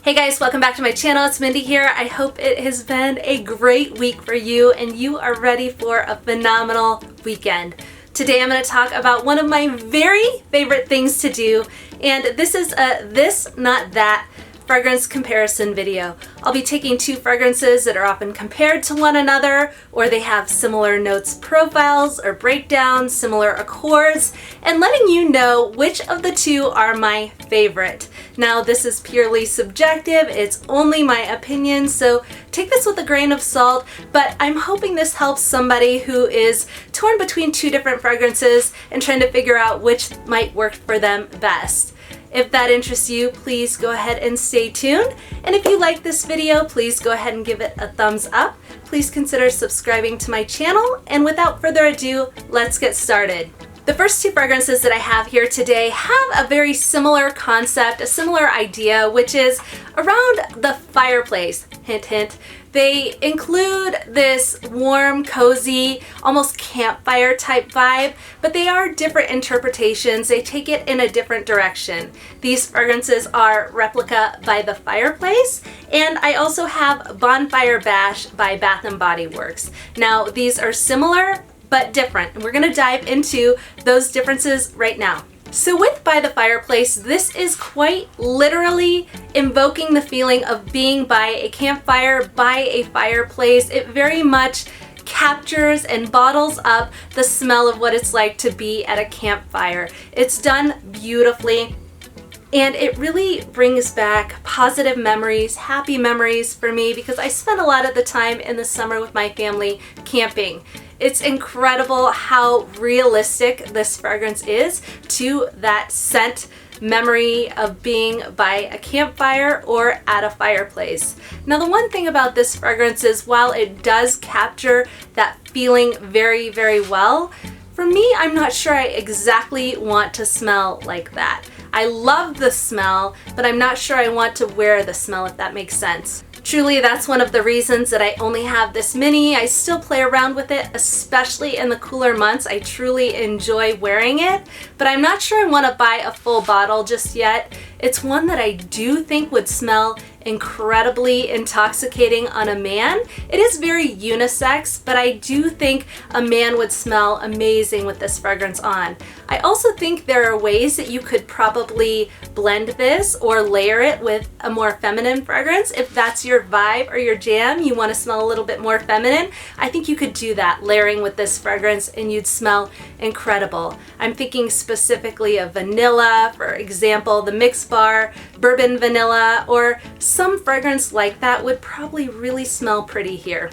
Hey guys, welcome back to my channel. It's Mindy here. I hope it has been a great week for you and you are ready for a phenomenal weekend. Today I'm going to talk about one of my very favorite things to do, and this is a this, not that fragrance comparison video. I'll be taking two fragrances that are often compared to one another, or they have similar notes profiles or breakdowns, similar accords, and letting you know which of the two are my favorite. Now, this is purely subjective. It's only my opinion, so take this with a grain of salt, but I'm hoping this helps somebody who is torn between two different fragrances and trying to figure out which might work for them best. If that interests you, please go ahead and stay tuned. And if you like this video, please go ahead and give it a thumbs up. Please consider subscribing to my channel. And without further ado, let's get started. The first two fragrances that I have here today have a very similar concept, a similar idea, which is around the fireplace. Hint, hint. They include this warm, cozy, almost campfire type vibe, but they are different interpretations. They take it in a different direction. These fragrances are Replica by the Fireplace, and I also have Bonfire Bash by Bath & Body Works. Now, these are similar, but different, and we're gonna dive into those differences right now. So with By the Fireplace, this is quite literally invoking the feeling of being by a campfire, by a fireplace. It very much captures and bottles up the smell of what it's like to be at a campfire. It's done beautifully, and it really brings back positive memories, happy memories for me, because I spent a lot of the time in the summer with my family camping. It's incredible how realistic this fragrance is to that scent memory of being by a campfire or at a fireplace. Now, the one thing about this fragrance is while it does capture that feeling very, very well, for me, I'm not sure I exactly want to smell like that. I love the smell, but I'm not sure I want to wear the smell, if that makes sense. Truly, that's one of the reasons that I only have this mini. I still play around with it, especially in the cooler months. I truly enjoy wearing it, but I'm not sure I want to buy a full bottle just yet. It's one that I do think would smell incredibly intoxicating on a man. It is very unisex, but I do think a man would smell amazing with this fragrance on. I also think there are ways that you could probably blend this or layer it with a more feminine fragrance. If that's your vibe or your jam, you want to smell a little bit more feminine, I think you could do that, layering with this fragrance, and you'd smell incredible. I'm thinking specifically of vanilla, for example, the Mix Bar, bourbon vanilla, or some fragrance like that would probably really smell pretty here.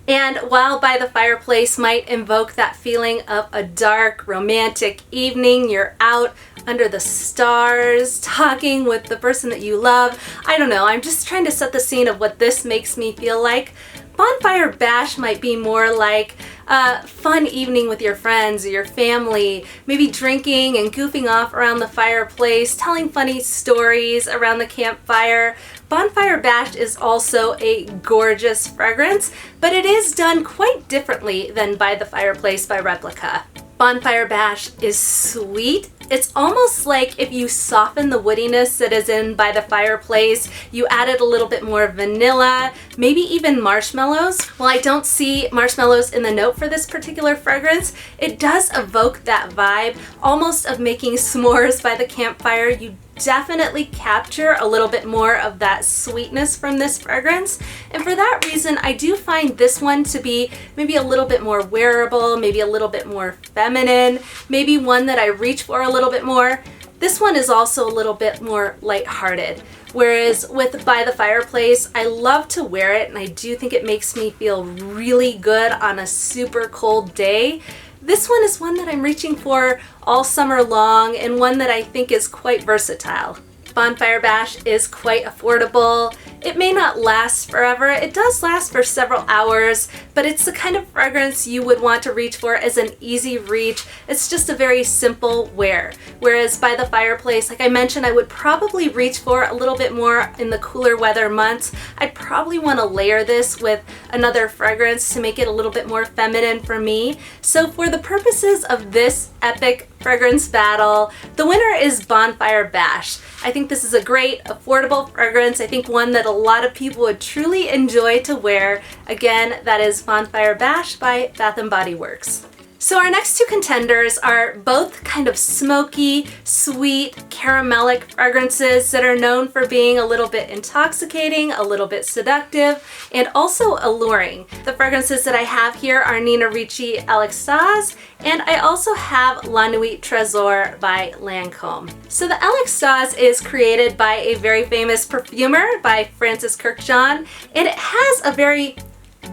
And while By the Fireplace might invoke that feeling of a dark, romantic evening, you're out under the stars, talking with the person that you love. I don't know, I'm just trying to set the scene of what this makes me feel like. Bonfire Bash might be more like a fun evening with your friends or your family, maybe drinking and goofing off around the fireplace, telling funny stories around the campfire. Bonfire Bash is also a gorgeous fragrance, but it is done quite differently than By the Fireplace by Replica. Bonfire Bash is sweet. It's almost like if you soften the woodiness that is in By the Fireplace, you added a little bit more vanilla, maybe even marshmallows. While I don't see marshmallows in the note for this particular fragrance, it does evoke that vibe, almost of making s'mores by the campfire. You definitely capture a little bit more of that sweetness from this fragrance, and for that reason I do find this one to be maybe a little bit more wearable, maybe a little bit more feminine, maybe one that I reach for a little bit more. This one is also a little bit more lighthearted, whereas with By the Fireplace, I love to wear it and I do think it makes me feel really good on a super cold day. This one is one that I'm reaching for all summer long, and one that I think is quite versatile. Bonfire Bash is quite affordable. It may not last forever. It does last for several hours, but it's the kind of fragrance you would want to reach for as an easy reach. It's just a very simple wear. Whereas By the Fireplace, like I mentioned, I would probably reach for a little bit more in the cooler weather months. I'd probably want to layer this with another fragrance to make it a little bit more feminine for me. So for the purposes of this epic fragrance battle, the winner is Bonfire Bash. I think this is a great, affordable fragrance. I think one that a lot of people would truly enjoy to wear. Again, that is Bonfire Bash by Bath & Body Works. So our next two contenders are both kind of smoky, sweet, caramelic fragrances that are known for being a little bit intoxicating, a little bit seductive, and also alluring. The fragrances that I have here are Nina Ricci L'Extase, and I also have La Nuit Tresor by Lancome. So the L'Extase is created by a very famous perfumer, by Francis Kurkdjian, and it has a very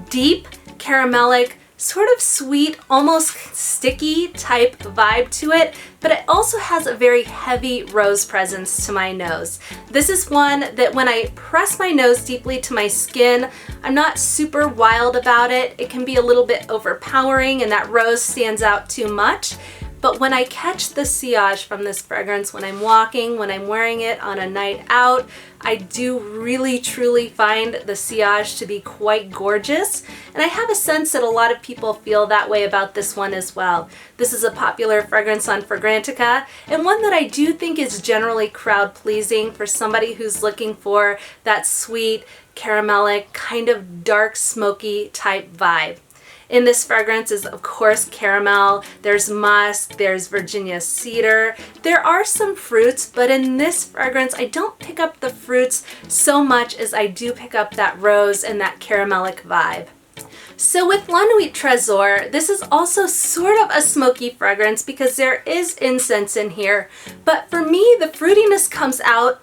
deep, caramelic, sort of sweet, almost sticky type vibe to it, but it also has a very heavy rose presence to my nose. This is one that when I press my nose deeply to my skin, I'm not super wild about it. It can be a little bit overpowering and that rose stands out too much. But when I catch the sillage from this fragrance, when I'm walking, when I'm wearing it on a night out, I do really truly find the sillage to be quite gorgeous. And I have a sense that a lot of people feel that way about this one as well. This is a popular fragrance on Fragrantica, and one that I do think is generally crowd pleasing for somebody who's looking for that sweet, caramelic, kind of dark, smoky type vibe. In this fragrance is, of course, caramel, there's musk, there's Virginia cedar. There are some fruits, but in this fragrance, I don't pick up the fruits so much as I do pick up that rose and that caramelic vibe. So with La Nuit Tresor, this is also sort of a smoky fragrance because there is incense in here, but for me, the fruitiness comes out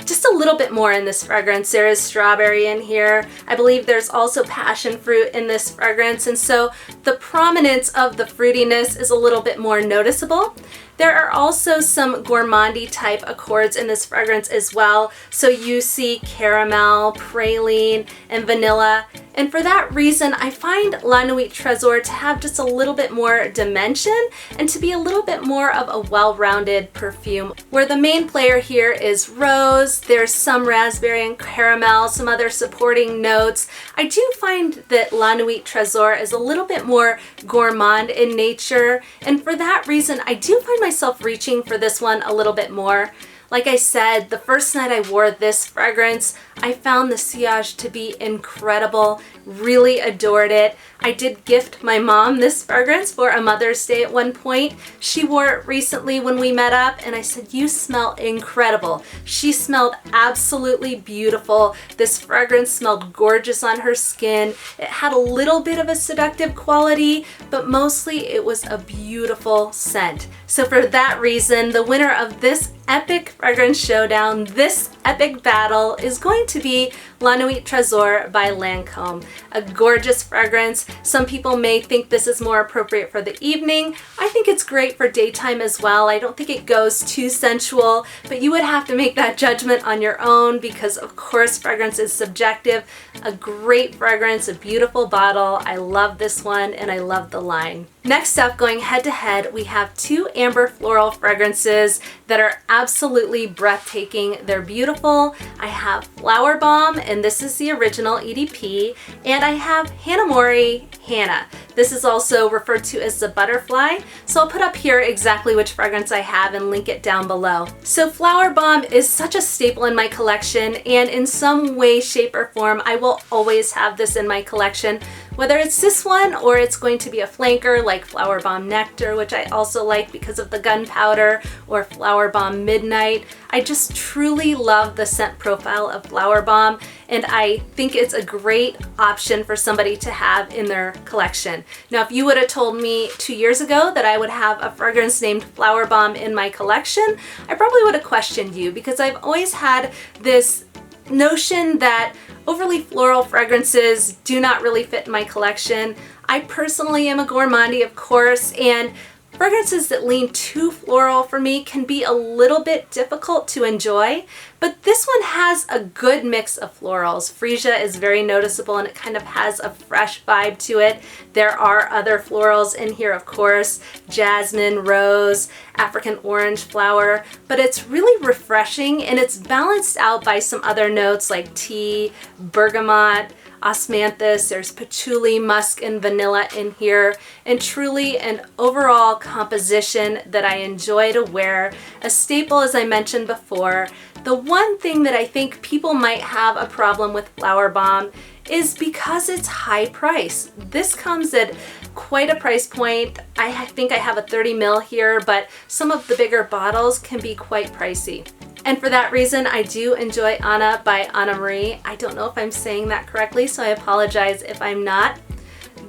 just a little bit more in this fragrance. There is strawberry in here. I believe there's also passion fruit in this fragrance, and so the prominence of the fruitiness is a little bit more noticeable. There are also some gourmandy type accords in this fragrance as well. So you see caramel, praline, and vanilla. And for that reason, I find La Nuit Tresor to have just a little bit more dimension and to be a little bit more of a well-rounded perfume, where the main player here is rose, there's some raspberry and caramel, some other supporting notes. I do find that La Nuit Tresor is a little bit more gourmand in nature, and for that reason, I do find myself reaching for this one a little bit more. Like I said, the first night I wore this fragrance, I found the sillage to be incredible, really adored it. I did gift my mom this fragrance for a Mother's Day at one point. She wore it recently when we met up and I said, "You smell incredible." She smelled absolutely beautiful. This fragrance smelled gorgeous on her skin. It had a little bit of a seductive quality, but mostly it was a beautiful scent. So for that reason, the winner of this epic fragrance showdown, this epic battle, is going to be La Nuit Tresor by Lancome. A gorgeous fragrance. Some people may think this is more appropriate for the evening. I think it's great for daytime as well. I don't think it goes too sensual, but you would have to make that judgment on your own because of course fragrance is subjective. A great fragrance, a beautiful bottle. I love this one and I love the line. Next up, going head to head, we have two amber floral fragrances that are absolutely breathtaking. They're beautiful. I have Flowerbomb, and this is the original EDP, and I have Mori Hannah. This is also referred to as the butterfly, so I'll put up here exactly which fragrance I have and link it down below. So Flowerbomb is such a staple in my collection, and in some way, shape, or form, I will always have this in my collection. Whether it's this one or it's going to be a flanker like Flowerbomb Nectar, which I also like because of the gunpowder, or Flowerbomb Midnight. I just truly love the scent profile of Flowerbomb, and I think it's a great option for somebody to have in their collection. Now, if you would have told me 2 years ago that I would have a fragrance named Flowerbomb in my collection, I probably would have questioned you because I've always had this notion that overly floral fragrances do not really fit in my collection. I personally am a gourmandie, of course, and fragrances that lean too floral for me can be a little bit difficult to enjoy, But this one has a good mix of florals. Freesia is very noticeable and it kind of has a fresh vibe to it. There are other florals in here, of course, jasmine, rose, African orange flower, but it's really refreshing and it's balanced out by some other notes like tea, bergamot, osmanthus, there's patchouli, musk, and vanilla in here, and truly an overall composition that I enjoy to wear. A staple, as I mentioned before. The one thing that I think people might have a problem with Flowerbomb is because it's high price. This comes at quite a price point. I think I have a 30 ml here, but some of the bigger bottles can be quite pricey. And for that reason, I do enjoy Anna by Anna Marie. I don't know if I'm saying that correctly, so I apologize if I'm not.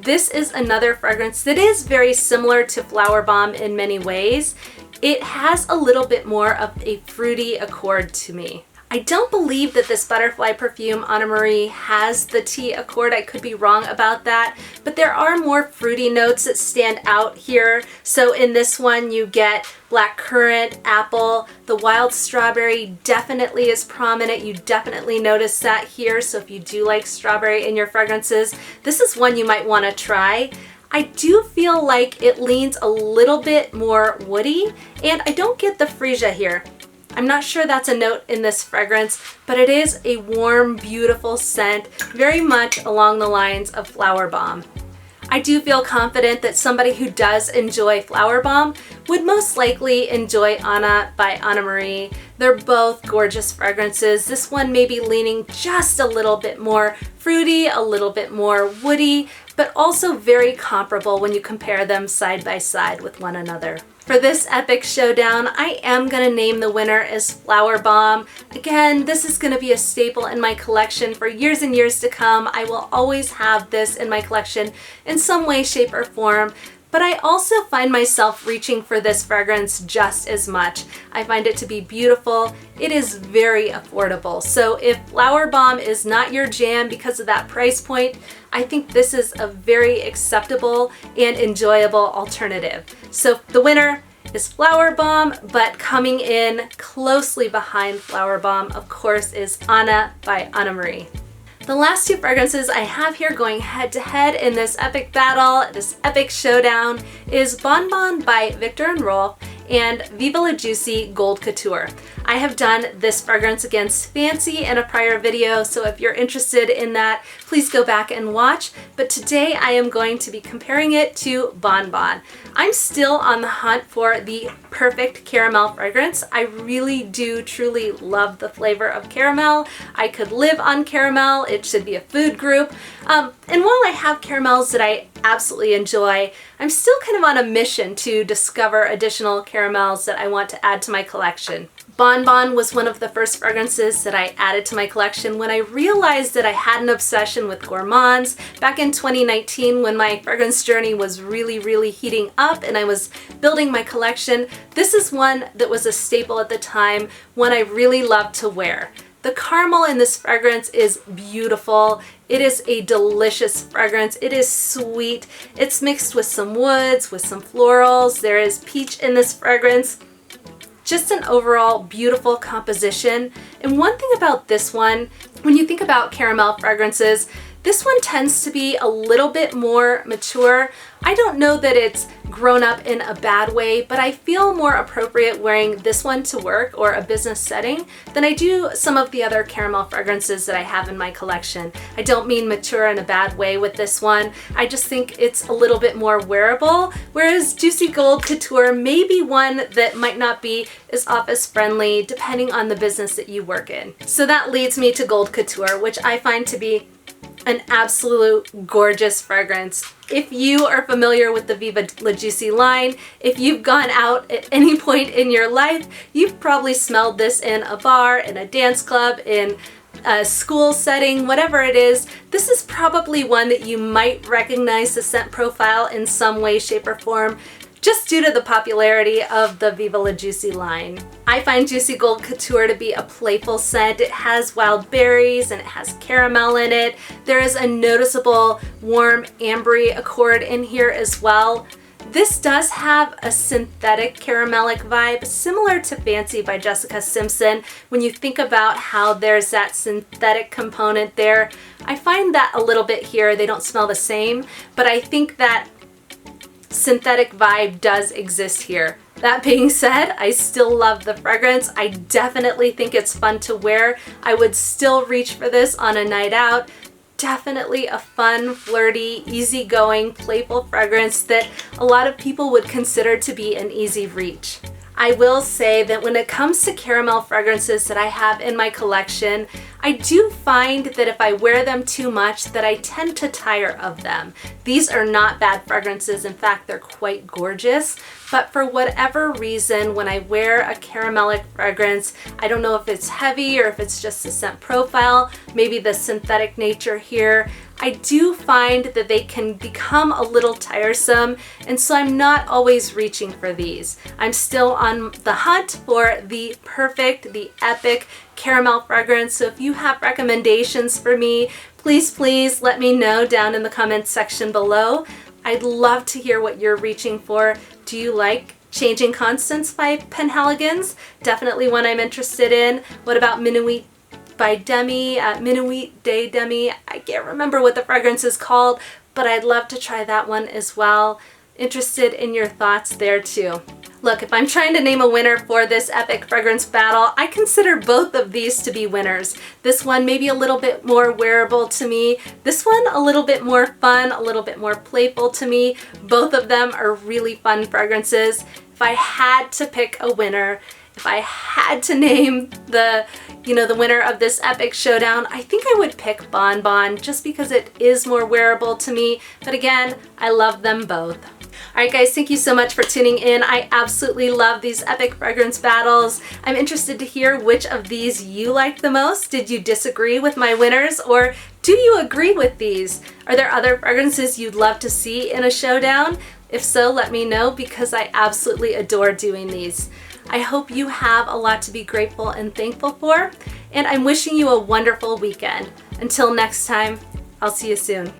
This is another fragrance that is very similar to Flowerbomb in many ways. It has a little bit more of a fruity accord to me. I don't believe that this butterfly perfume, Anna Marie, has the tea accord. I could be wrong about that, but there are more fruity notes that stand out here. So in this one, you get black currant, apple, the wild strawberry definitely is prominent. You definitely notice that here. So if you do like strawberry in your fragrances, this is one you might want to try. I do feel like it leans a little bit more woody, and I don't get the freesia here. I'm not sure that's a note in this fragrance, but it is a warm, beautiful scent, very much along the lines of Flowerbomb. I do feel confident that somebody who does enjoy Flowerbomb would most likely enjoy Anna by Anna Marie. They're both gorgeous fragrances. This one may be leaning just a little bit more fruity, a little bit more woody, but also very comparable when you compare them side by side with one another. For this epic showdown, I am going to name the winner as Flowerbomb. Again, this is going to be a staple in my collection for years and years to come. I will always have this in my collection in some way, shape, or form. But I also find myself reaching for this fragrance just as much. I find it to be beautiful. It is very affordable. So if Flowerbomb is not your jam because of that price point, I think this is a very acceptable and enjoyable alternative. So the winner is Flowerbomb, but coming in closely behind Flowerbomb, of course, is Anna by Anna Marie. The last two fragrances I have here going head to head in this epic battle, this epic showdown, is Bonbon by Viktor Rolf and Viva La Juicy Gold Couture. I have done this fragrance against Fancy in a prior video, so if you're interested in that, please go back and watch. But today I am going to be comparing it to Bonbon. I'm still on the hunt for the perfect caramel fragrance. I really do truly love the flavor of caramel. I could live on caramel. It should be a food group. And while I have caramels that I absolutely enjoy, I'm still kind of on a mission to discover additional caramels that I want to add to my collection. Bonbon was one of the first fragrances that I added to my collection when I realized that I had an obsession with gourmands back in 2019 when my fragrance journey was really heating up and I was building my collection. This is one that was a staple at the time, one I really loved to wear. The caramel in this fragrance is beautiful. It is a delicious fragrance. It is sweet. It's mixed with some woods, with some florals. There is peach in this fragrance. Just an overall beautiful composition. And one thing about this one, when you think about caramel fragrances, this one tends to be a little bit more mature. I don't know that it's grown up in a bad way, but I feel more appropriate wearing this one to work or a business setting than I do some of the other caramel fragrances that I have in my collection. I don't mean mature in a bad way with this one. I just think it's a little bit more wearable, whereas Juicy Gold Couture may be one that might not be as office friendly depending on the business that you work in. So that leads me to Gold Couture, which I find to be an absolute gorgeous fragrance. If you are familiar with the Viva La Juicy line, if you've gone out at any point in your life, you've probably smelled this in a bar, in a dance club, in a school setting, whatever it is. This is probably one that you might recognize the scent profile in some way, shape, or form, just due to the popularity of the Viva La Juicy line. I find Juicy Gold Couture to be a playful scent. It has wild berries and it has caramel in it. There is a noticeable warm ambery accord in here as well. This does have a synthetic caramelic vibe, similar to Fancy by Jessica Simpson. When you think about how there's that synthetic component there, I find that a little bit here. They don't smell the same, but I think that synthetic vibe does exist here. That being said, I still love the fragrance. I definitely think it's fun to wear. I would still reach for this on a night out. Definitely a fun, flirty, easygoing, playful fragrance that a lot of people would consider to be an easy reach. I will say that when it comes to caramel fragrances that I have in my collection, I do find that if I wear them too much, that I tend to tire of them. These are not bad fragrances. In fact, they're quite gorgeous. But for whatever reason, when I wear a caramelic fragrance, I don't know if it's heavy or if it's just the scent profile, maybe the synthetic nature here, I do find that they can become a little tiresome, and so I'm not always reaching for these. I'm still on the hunt for the perfect, the epic caramel fragrance. So if you have recommendations for me, please let me know down in the comments section below. I'd love to hear what you're reaching for. Do you like Changing Constance by Penhaligons? Definitely one I'm interested in. What about Minuit by Demi, Minuit de Demi? I can't remember what the fragrance is called, but I'd love to try that one as well. Interested in your thoughts there too. Look, if I'm trying to name a winner for this epic fragrance battle, I consider both of these to be winners. This one maybe a little bit more wearable to me. This one a little bit more fun, a little bit more playful to me. Both of them are really fun fragrances. If I had to pick a winner, if I had to name the winner of this epic showdown, I think I would pick Bonbon just because it is more wearable to me. But again, I love them both. All right, guys, thank you so much for tuning in. I absolutely love these epic fragrance battles. I'm interested to hear which of these you liked the most. Did you disagree with my winners, or do you agree with these? Are there other fragrances you'd love to see in a showdown? If so, let me know, because I absolutely adore doing these. I hope you have a lot to be grateful and thankful for, and I'm wishing you a wonderful weekend. Until next time, I'll see you soon.